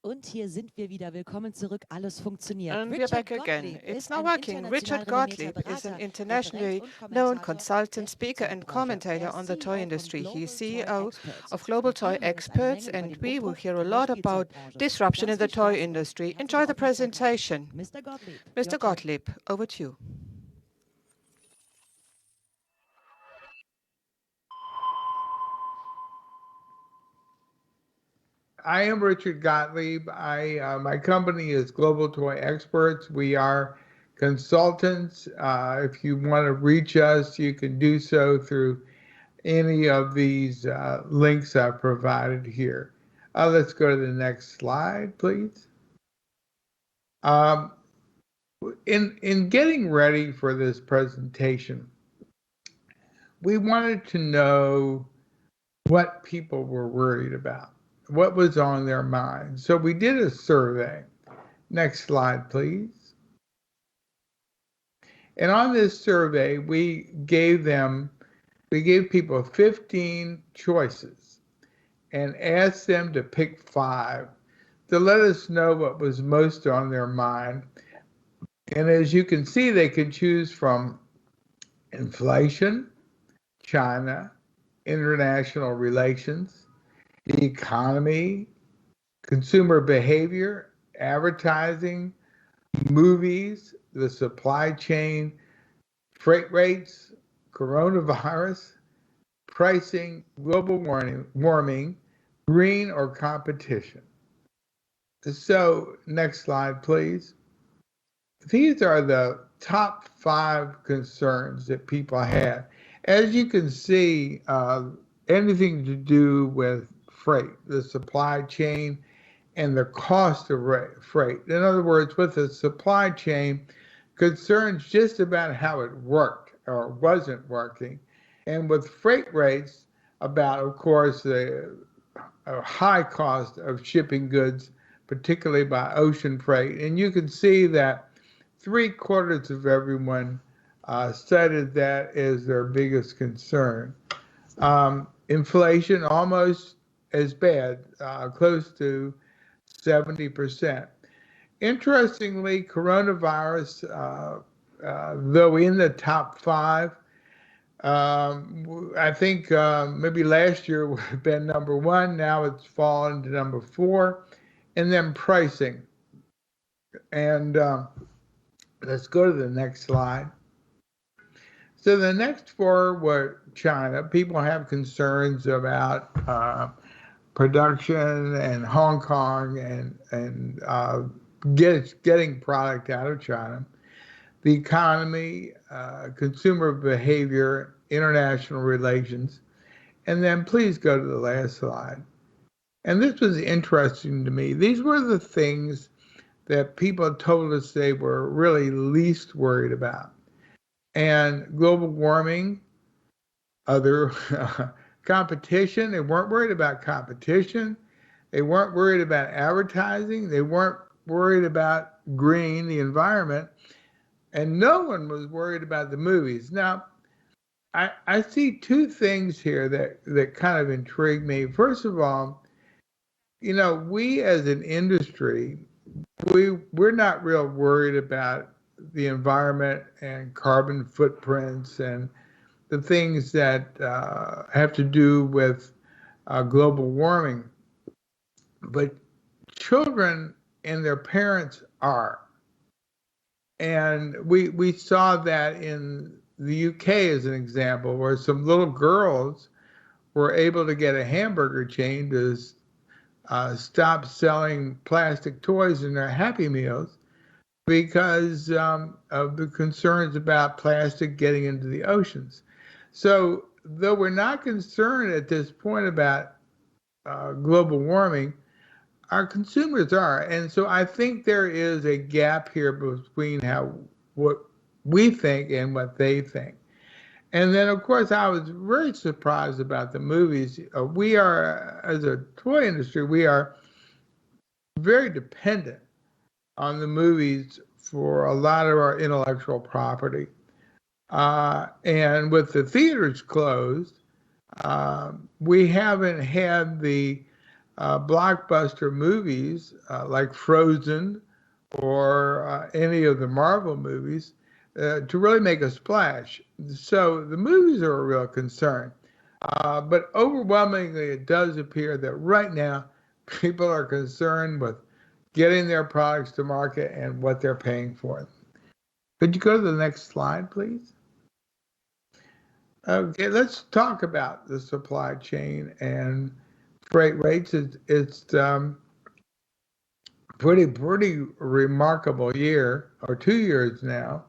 Und hier sind wir wieder. Willkommen zurück. Alles funktioniert. And we're Richard back again. Gottlieb It's ist now ein working. international Richard renommierter Gottlieb is an Berater, Referent internationally und known Kommentator der consultant, speaker, and Spielzeugbranche. Er commentator on ist the toy CEO von industry. He's Global Toy CEO Experts. of Global Und wir Toy hören jetzt eine Experts, Menge über and den we will Umbruch hear a in der lot about Spielzeugbranche. disruption Ganz in the viel toy Spaß und industry. herzliche Enjoy the Aufmerksamkeit. presentation. Mr. Gottlieb, Mr. your turn. Gottlieb, over to you. I am Richard Gottlieb. My company is Global Toy Experts. We are consultants. If you want to reach us, you can do so through any of these links I've provided here. Let's go to the next slide, please. In getting ready for this presentation, we wanted to know what people were worried about, what was on their mind. So we did a survey. Next slide, please. And on this survey, we gave people 15 choices and asked them to pick 5 to let us know what was most on their mind. And as you can see, they could choose from inflation, China, international relations, the economy, consumer behavior, advertising, movies, the supply chain, freight rates, coronavirus, pricing, global warming, green or competition. So next slide, please. These are the top 5 concerns that people had. As you can see, anything to do with freight, the supply chain, and the cost of freight. In other words, with the supply chain, concerns just about how it worked or wasn't working. And with freight rates, about, of course, the high cost of shipping goods, particularly by ocean freight. And you can see that 3/4 of everyone cited that as their biggest concern. Inflation, almost as bad, close to 70%. Interestingly, coronavirus, though in the top 5, I think maybe last year would have been number 1. Now it's fallen to number 4. And then pricing. And let's go to the next slide. So the next 4 were China. People have concerns about production and Hong Kong and getting product out of China. The economy, consumer behavior, international relations. And then please go to the last slide. And this was interesting to me. These were the things that people told us they were really least worried about. And global warming, other competition, they weren't worried about competition. They weren't worried about advertising. They weren't worried about green, the environment. And no one was worried about the movies. Now, I see 2 things here that kind of intrigue me. First of all, we as an industry, we're not real worried about the environment and carbon footprints and the things that have to do with global warming. But children and their parents are. And we saw that in the UK as an example, where some little girls were able to get a hamburger chain to stop selling plastic toys in their Happy Meals because of the concerns about plastic getting into the oceans. So though we're not concerned at this point about global warming, our consumers are. And so I think there is a gap here between what we think and what they think. And then, of course, I was very surprised about the movies. We are, as a toy industry, we are very dependent on the movies for a lot of our intellectual property. And with the theaters closed, we haven't had the blockbuster movies like Frozen or any of the Marvel movies to really make a splash. So the movies are a real concern. But overwhelmingly, it does appear that right now people are concerned with getting their products to market and what they're paying for them. Could you go to the next slide, please? Okay, let's talk about the supply chain and freight rates. It's pretty remarkable year or 2 years now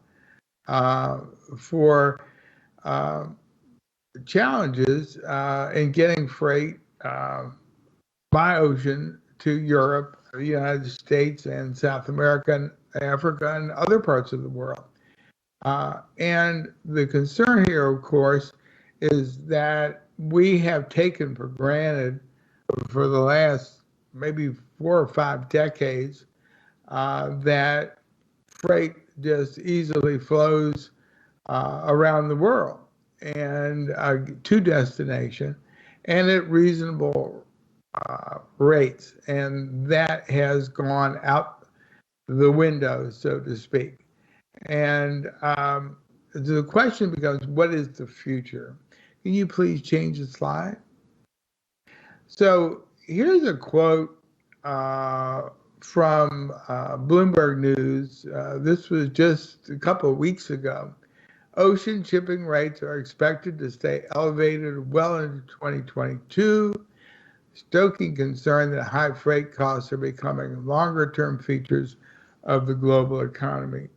for challenges in getting freight by ocean to Europe, the United States, and South America, and Africa, and other parts of the world. And the concern here, of course, is that we have taken for granted for the last maybe 4 or 5 decades that freight just easily flows around the world and to destination and at reasonable rates. And that has gone out the window, so to speak. And the question becomes, what is the future? Can you please change the slide? So here's a quote from Bloomberg News. This was just a couple of weeks ago. Ocean shipping rates are expected to stay elevated well into 2022, stoking concern that high freight costs are becoming longer-term features of the global economy.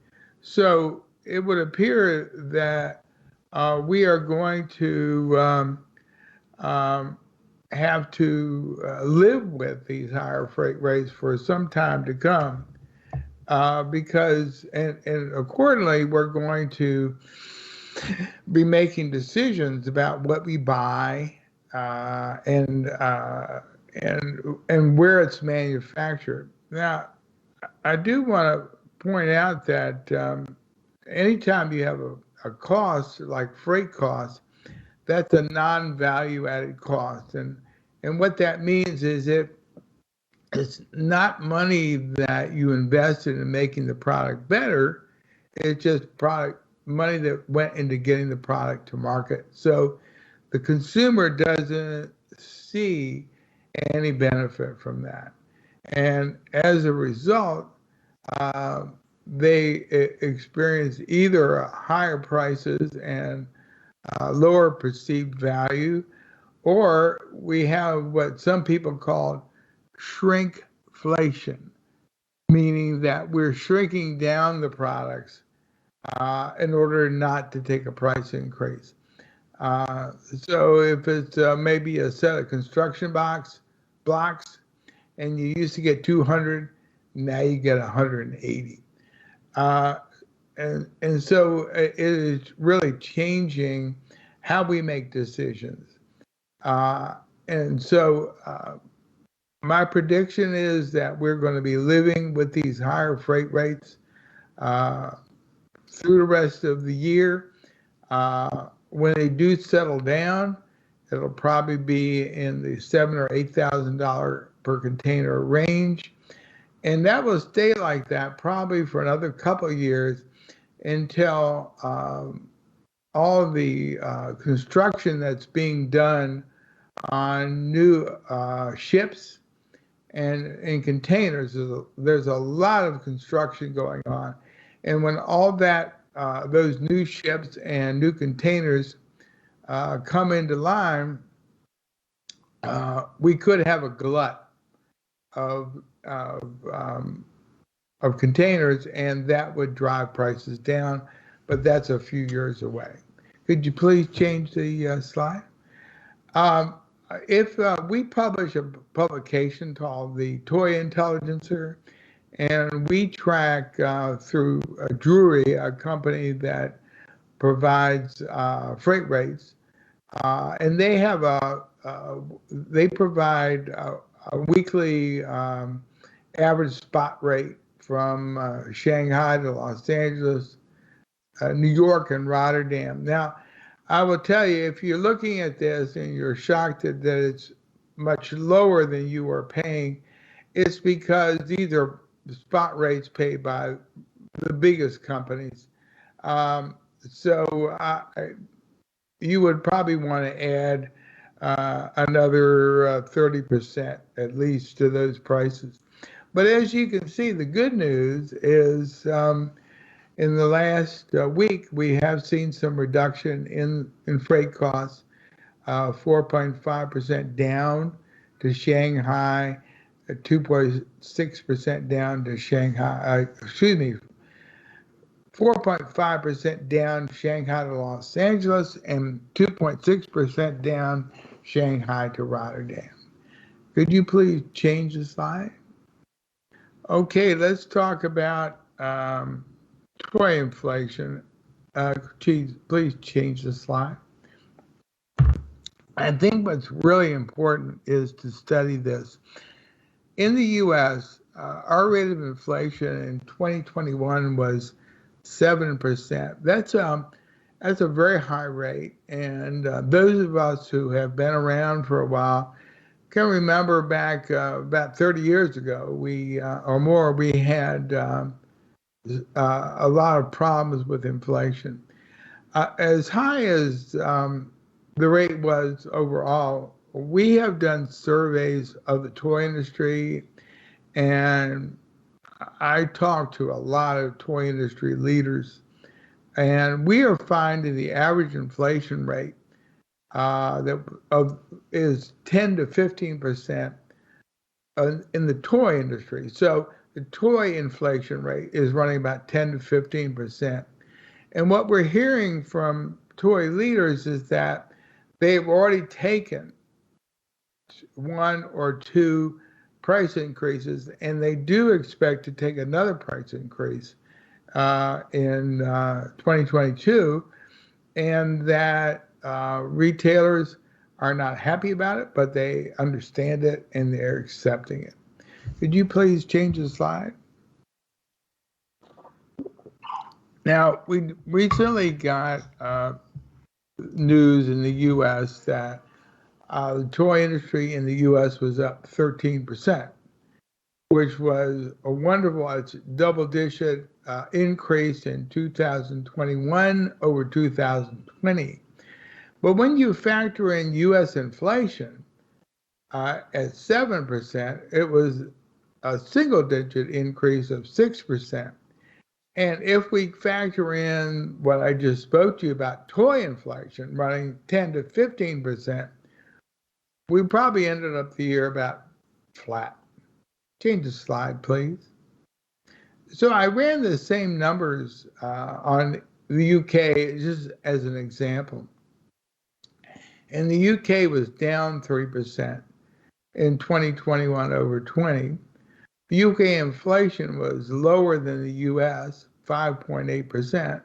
So it would appear that we are going to have to live with these higher freight rates for some time to come, because, and accordingly, we're going to be making decisions about what we buy and where it's manufactured. Now, I do want to point out that anytime you have a cost like freight costs, that's a non-value added cost. And what that means is it's not money that you invested in making the product better. It's just money that went into getting the product to market. So the consumer doesn't see any benefit from that. And as a result, they experience either higher prices and lower perceived value, or we have what some people call shrinkflation, meaning that we're shrinking down the products in order not to take a price increase. So if it's maybe a set of construction blocks, and you used to get 200, now you get 180. And so it is really changing how we make decisions. And so my prediction is that we're going to be living with these higher freight rates through the rest of the year. When they do settle down, it'll probably be in the $7,000 or $8,000 per container range. And that will stay like that probably for another couple of years until all the construction that's being done on new ships and in containers, there's a lot of construction going on. And when all that, those new ships and new containers come into line, we could have a glut of containers, and that would drive prices down, but that's a few years away. Could you please change the slide? If we publish a publication called the Toy Intelligencer, and we track through Drewry, a company that provides freight rates, and they have they provide a weekly average spot rate from Shanghai to Los Angeles, New York, and Rotterdam. Now, I will tell you, if you're looking at this and you're shocked that it's much lower than you were paying, it's because these are spot rates paid by the biggest companies. Um, so you would probably want to add another 30% at least to those prices. But as you can see, the good news is in the last week, we have seen some reduction in freight costs, 4.5% down to Shanghai, 2.6% down to Shanghai, 4.5% down Shanghai to Los Angeles, and 2.6% down Shanghai to Rotterdam. Could you please change the slide? Okay, let's talk about toy inflation. Please change the slide. I think what's really important is to study this. In the U.S., our rate of inflation in 2021 was 7%. That's a very high rate, and those of us who have been around for a while can remember back about 30 years ago, we or more, we had a lot of problems with inflation. As high as the rate was overall, we have done surveys of the toy industry, and I talked to a lot of toy industry leaders, and we are finding the average inflation rate is 10 to 15% in the toy industry. So the toy inflation rate is running about 10 to 15%. And what we're hearing from toy leaders is that they've already taken one or two price increases, and they do expect to take another price increase in 2022, and that retailers are not happy about it, but they understand it and they're accepting it. Could you please change the slide? Now, we recently got news in the U.S. that the toy industry in the U.S. was up 13%, which was a wonderful, it's double-digit increase in 2021 over 2020. But when you factor in U.S. inflation at 7%, it was a single-digit increase of 6%. And if we factor in what I just spoke to you about toy inflation running 10 to 15%, we probably ended up the year about flat. Change the slide, please. So I ran the same numbers on the UK just as an example. And the UK was down 3% in 2021 over 20. The UK inflation was lower than the US, 5.8%.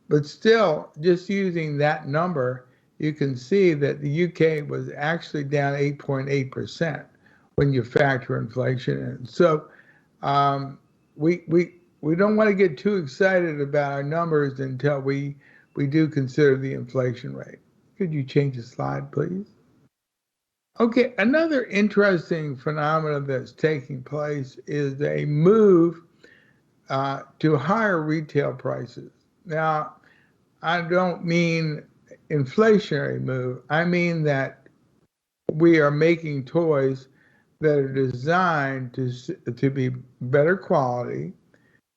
But still, just using that number, you can see that the UK was actually down 8.8% when you factor inflation in. So we don't want to get too excited about our numbers until we do consider the inflation rate. Could you change the slide, please? Okay, another interesting phenomenon that's taking place is a move to higher retail prices. Now, I don't mean inflationary move. I mean that we are making toys that are designed to be better quality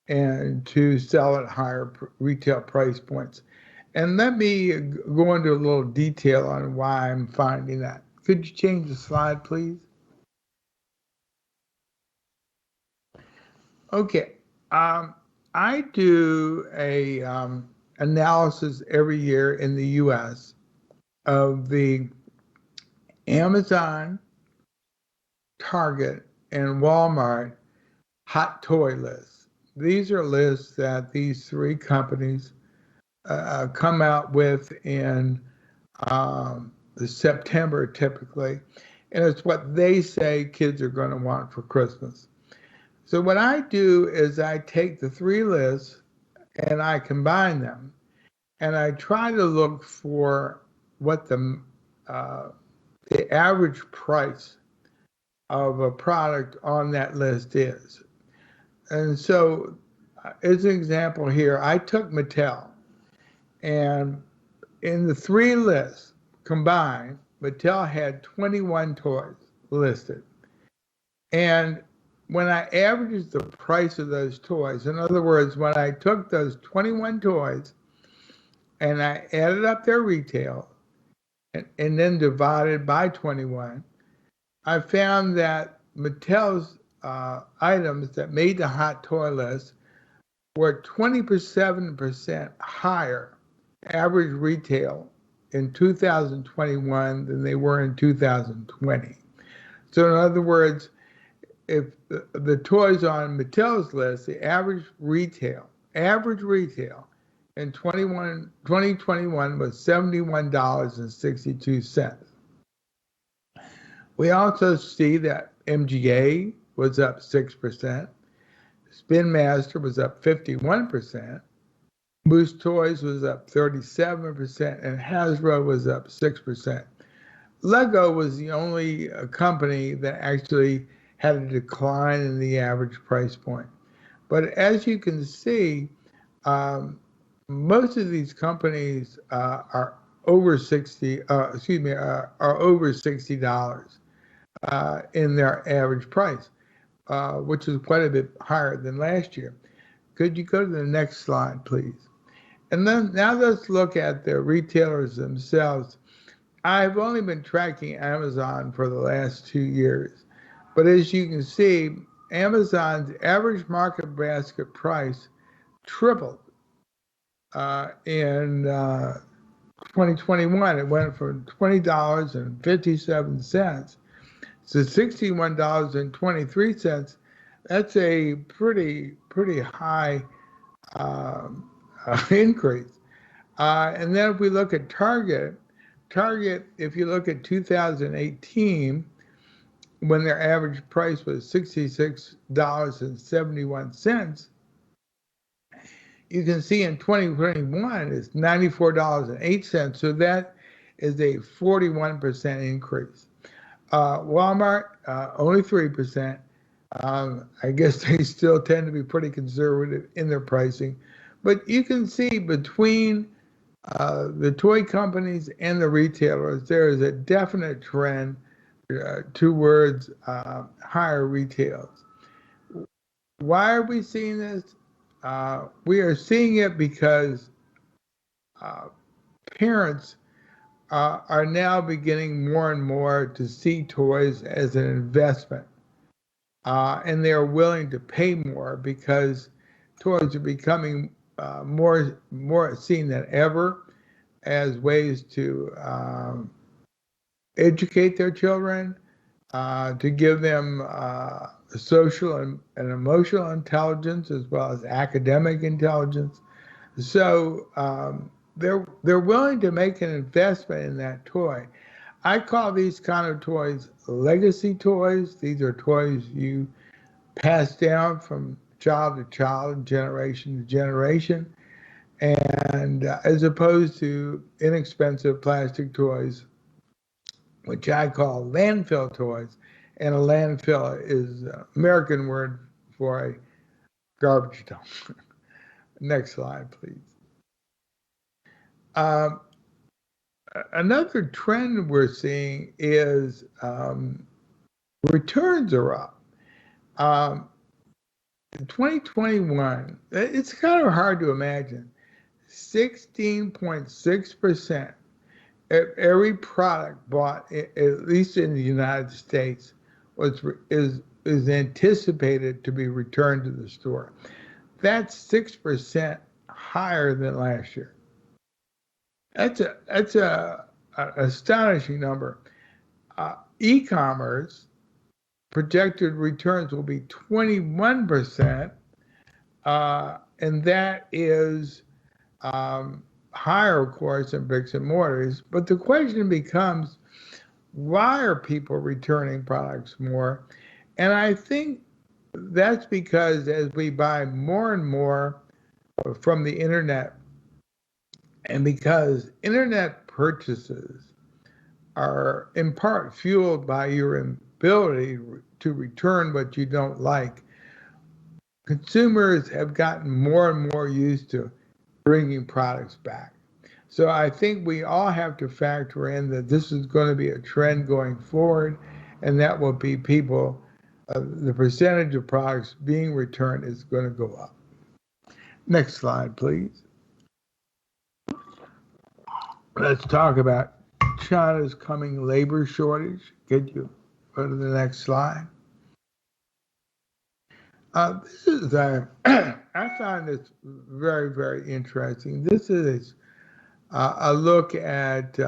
and to sell at higher retail price points. And let me go into a little detail on why I'm finding that. Could you change the slide, please? Okay, I do a analysis every year in the U.S. of the Amazon, Target, and Walmart hot toy lists. These are lists that these three companies come out with in September typically, and it's what they say kids are going to want for Christmas. So what I do is I take the three lists and I combine them, and I try to look for what the the average price of a product on that list is. And so, as an example here, I took Mattel, and in the three lists combined, Mattel had 21 toys listed. And when I averaged the price of those toys, in other words, when I took those 21 toys and I added up their retail and then divided by 21, I found that Mattel's items that made the hot toy list were 27% higher average retail in 2021 than they were in 2020. So in other words, if the toys on Mattel's list, the average retail in 2021 was $71.62. We also see that MGA was up 6%, Spin Master was up 51%, Moose Toys was up 37%, and Hasbro was up 6%. Lego was the only company that actually had a decline in the average price point. But as you can see, most of these companies are over $60 in their average price, which is quite a bit higher than last year. Could you go to the next slide, please? And then now let's look at the retailers themselves. I've only been tracking Amazon for the last 2 years, but as you can see, Amazon's average market basket price tripled in 2021. It went from $20.57 to $61.23. That's a pretty high increase. And then if we look at Target, if you look at 2018, when their average price was $66.71, you can see in 2021 it's $94.08. So that is a 41% increase. Walmart, only 3%. I guess they still tend to be pretty conservative in their pricing. But you can see between the toy companies and the retailers, there is a definite trend towards higher retails. Why are we seeing this? We are seeing it because parents are now beginning more and more to see toys as an investment. And they are willing to pay more because toys are becoming more seen than ever as ways to educate their children, to give them social and emotional intelligence as well as academic intelligence. So they're willing to make an investment in that toy. I call these kind of toys legacy toys. These are toys you pass down from child to child, generation to generation, and as opposed to inexpensive plastic toys, which I call landfill toys. And a landfill is an American word for a garbage dump. Next slide, please. Another trend we're seeing is returns are up. In 2021, it's kind of hard to imagine, 16.6% of every product bought, at least in the United States, is anticipated to be returned to the store. That's 6% higher than last year. That's a astonishing number. E-commerce projected returns will be 21%, and that is higher, of course, than bricks and mortars. But the question becomes, why are people returning products more? And I think that's because as we buy more and more from the internet, and because internet purchases are in part fueled by your ability to return what you don't like. Consumers have gotten more and more used to bringing products back. So I think we all have to factor in that this is going to be a trend going forward, and that will be people, the percentage of products being returned is going to go up. Next slide, please. Let's talk about China's coming labor shortage. Could you go to the next slide? This is I find this very, very interesting. This is a look at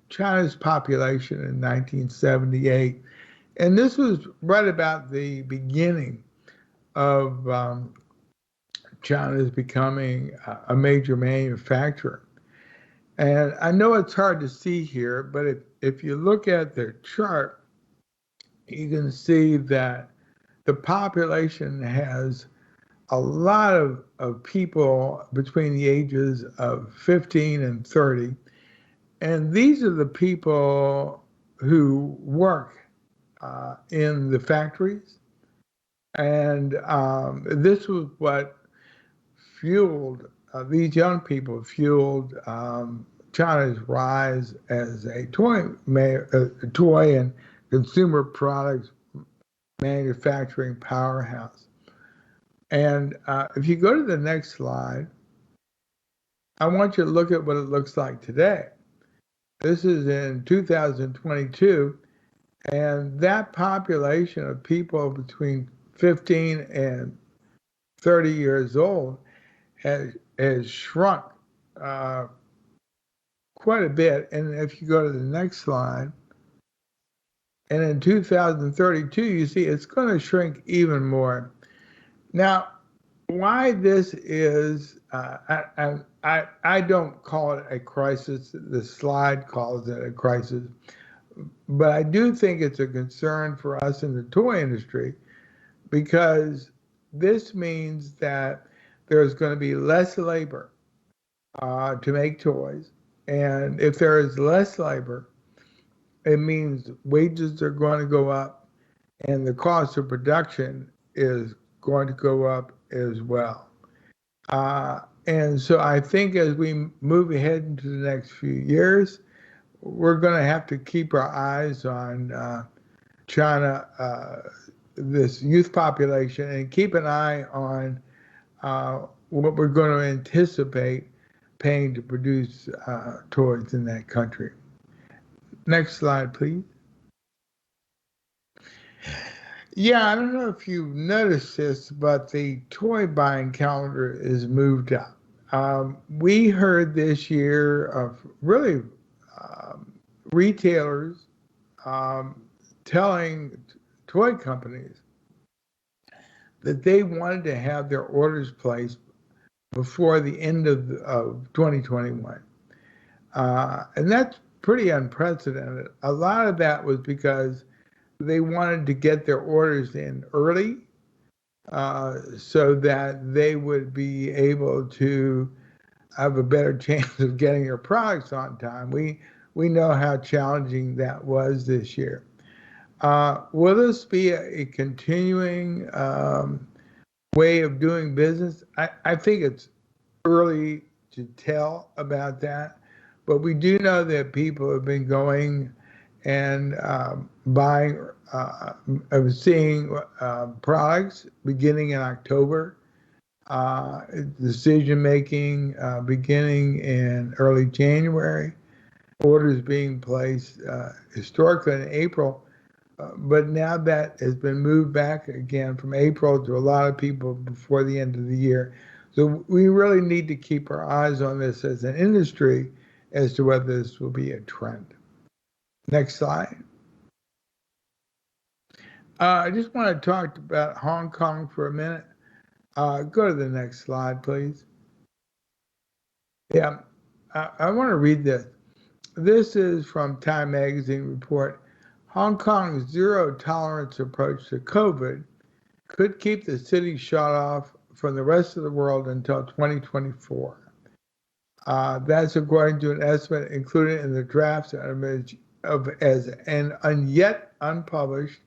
China's population in 1978, and this was right about the beginning of China's becoming a major manufacturer. And I know it's hard to see here, but if you look at the chart, you can see that the population has a lot of people between the ages of 15 and 30. And these are the people who work in the factories. And this was what fueled, these young people fueled China's rise as a toy and consumer products manufacturing powerhouse. And if you go to the next slide, I want you to look at what it looks like today. This is in 2022, and that population of people between 15 and 30 years old has shrunk quite a bit. And if you go to the next slide, and in 2032, you see it's going to shrink even more. Now, why this is, I don't call it a crisis. The slide calls it a crisis. But I do think it's a concern for us in the toy industry, because this means that there's going to be less labor to make toys. And if there is less labor, it means wages are going to go up and the cost of production is going to go up as well. And so I think as we move ahead into the next few years, we're going to have to keep our eyes on China, this youth population, and keep an eye on what we're going to anticipate paying to produce toys in that country. Next slide, please. Yeah, I don't know if you've noticed this, but the toy buying calendar is moved up. We heard this year of really retailers telling toy companies that they wanted to have their orders placed before the end of 2021. And that's pretty unprecedented. A lot of that was because they wanted to get their orders in early so that they would be able to have a better chance of getting their products on time. We know how challenging that was this year. Will this be a continuing way of doing business? I think it's early to tell about that, but we do know that people have been going and buying, seeing products beginning in October, decision making beginning in early January, orders being placed historically in April. But now that has been moved back again from April to a lot of people before the end of the year. So we really need to keep our eyes on this as an industry as to whether this will be a trend. Next slide. I just want to talk about Hong Kong for a minute. Go to the next slide, please. Yeah, I want to read this. This is from Time Magazine report. Hong Kong's zero-tolerance approach to COVID could keep the city shut off from the rest of the world until 2024. That's according to an estimate included in the draft as an yet unpublished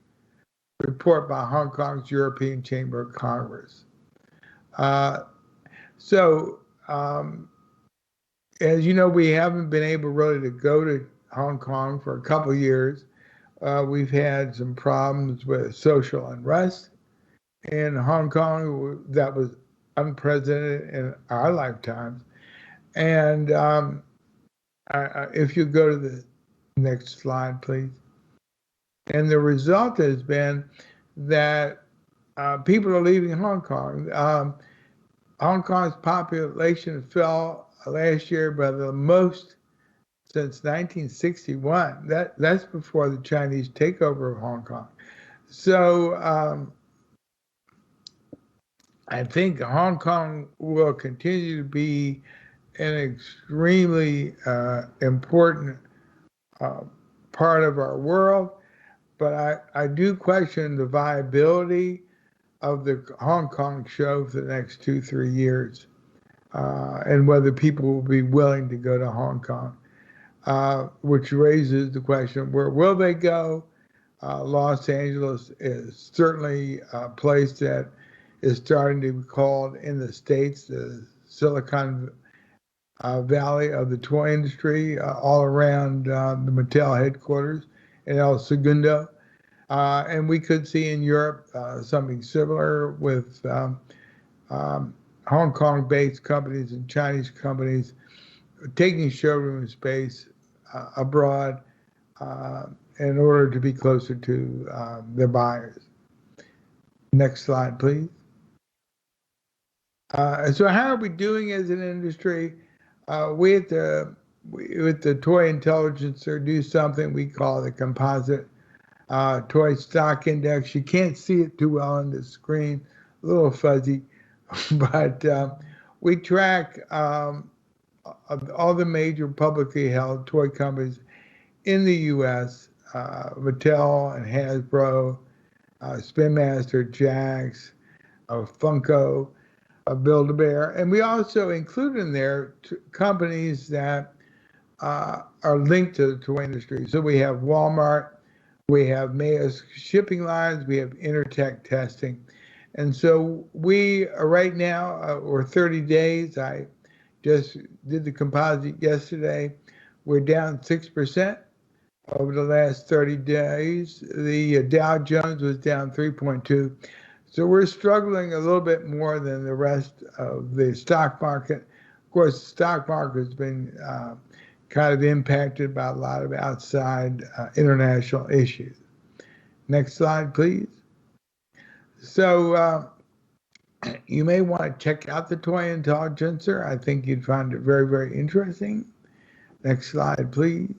report by Hong Kong's European Chamber of Commerce. So, as you know, we haven't been able really to go to Hong Kong for a couple of years. We've had some problems with social unrest in Hong Kong that was unprecedented in our lifetimes. And if you go to the next slide, please. And the result has been that people are leaving Hong Kong. Hong Kong's population fell last year by the most since 1961. That's before the Chinese takeover of Hong Kong. So I think Hong Kong will continue to be an extremely important part of our world, but I do question the viability of the Hong Kong show for the next 2-3 years, and whether people will be willing to go to Hong Kong, which raises the question, where will they go? Los Angeles is certainly a place that is starting to be called in the States the Silicon Valley of the toy industry, all around the Mattel headquarters in El Segundo. And we could see in Europe something similar with Hong Kong-based companies and Chinese companies taking showroom space abroad in order to be closer to their buyers. Next slide, please. So how are we doing as an industry? We at the Toy Intelligencer do something we call the composite toy stock index. You can't see it too well on the screen, a little fuzzy, but we track all the major publicly held toy companies in the U.S., Mattel and Hasbro, Spin Master, JAKKS, Funko, Build-A-Bear, and we also include in there companies that are linked to the toy industry. So we have Walmart, we have Maersk Shipping Lines, we have Intertek Testing. And so we right now, we're 30 days. I just did the composite yesterday. We're down 6% over the last 30 days. The Dow Jones was down 3.2%. So we're struggling a little bit more than the rest of the stock market. Of course, the stock market has been kind of impacted by a lot of outside international issues. Next slide, please. So you may want to check out the Toy Intelligencer. I think you'd find it very, very interesting. Next slide, please.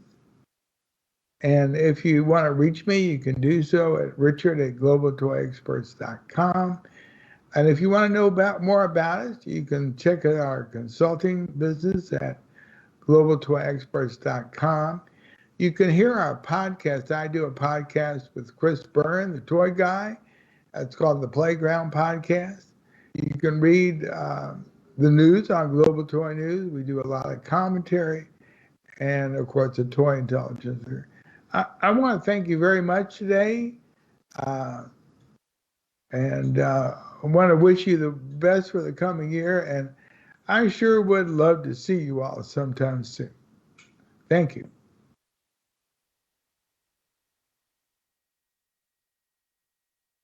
And if you want to reach me, you can do so at richard@globaltoyexperts.com. And if you want to know more about us, you can check out our consulting business at globaltoyexperts.com. You can hear our podcast. I do a podcast with Chris Byrne, the toy guy. It's called the Playground Podcast. You can read the news on Global Toy News. We do a lot of commentary, and of course, the Toy Intelligencer. I want to thank you very much today, and I want to wish you the best for the coming year, and I sure would love to see you all sometime soon. Thank you.